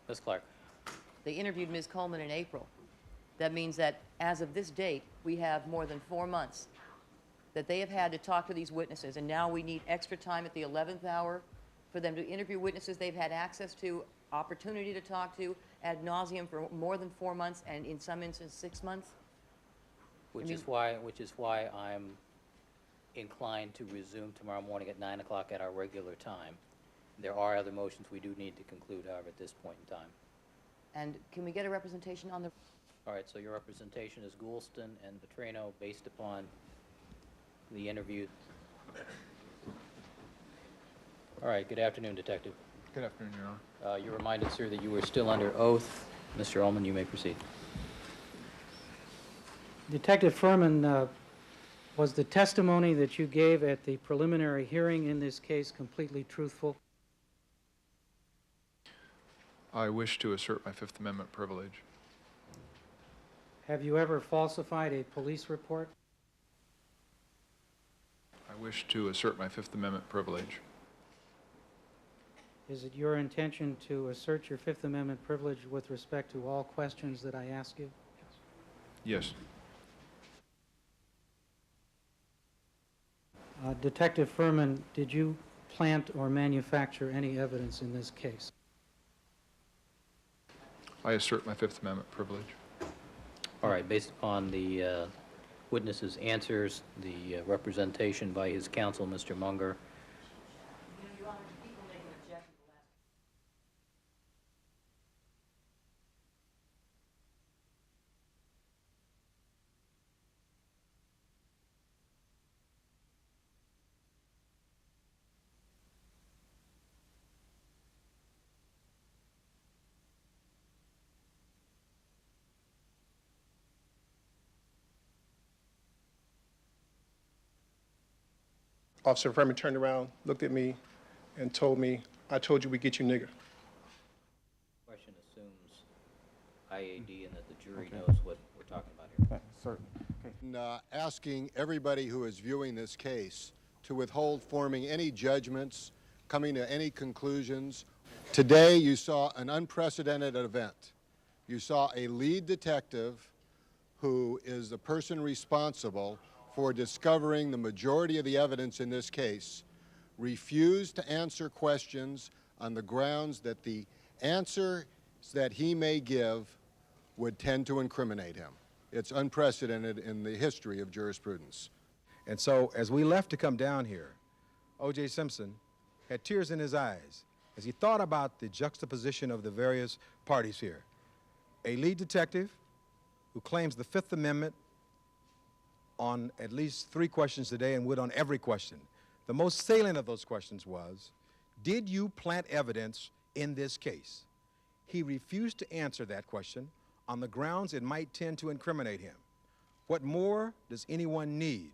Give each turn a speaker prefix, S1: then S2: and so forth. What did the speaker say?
S1: Ms. Clark.
S2: They interviewed Ms. Coleman in April. That means that as of this date, we have more than 4 months that they have had to talk to these witnesses, and now we need extra time at the 11th hour for them to interview witnesses they've had access to, opportunity to talk to ad nauseum for more than 4 months, and in some instances 6 months.
S1: Which is why I'm inclined to resume tomorrow morning at 9 o'clock at our regular time. There are other motions we do need to conclude, however, at this point in time.
S2: And can we get a representation on the...
S1: All right, so your representation is Goulston and Vetrano based upon the interview. All right, good afternoon, Detective.
S3: Good afternoon, Your Honor.
S1: You're reminded, sir, that you were still under oath. Mr. Ullman, you may proceed.
S4: Detective Fuhrman, was the testimony that you gave at the preliminary hearing in this case completely truthful?
S3: I wish to assert my Fifth Amendment privilege.
S4: Have you ever falsified a police report?
S3: I wish to assert my Fifth Amendment privilege.
S4: Is it your intention to assert your Fifth Amendment privilege with respect to all questions that I ask you?
S3: Yes.
S4: Detective Fuhrman, did you plant or manufacture any evidence in this case?
S3: I assert my Fifth Amendment privilege.
S1: All right, based upon the witness's answers, the representation by his counsel, Mr. Munger.
S2: Your Honor, people make an objection to the last...
S5: Officer Fuhrman turned around, looked at me, and told me, "I told you we'd get you, nigger."
S1: Question assumes IAD and that the jury knows what we're talking about here.
S6: Certainly. Okay. Asking everybody who is viewing this case to withhold forming any judgments, coming to any conclusions. Today you saw an unprecedented event. You saw a lead detective who is the person responsible for discovering the majority of the evidence in this case refused to answer questions on the grounds that the answers that he may give would tend to incriminate him. It's unprecedented in the history of jurisprudence.
S7: And so as we left to come down here, OJ Simpson had tears in his eyes as he thought about the juxtaposition of the various parties here. A lead detective who claims the Fifth Amendment on at least 3 questions today and would on every question. The most salient of those questions was, did you plant evidence in this case? He refused to answer that question on the grounds it might tend to incriminate him. What more does anyone need?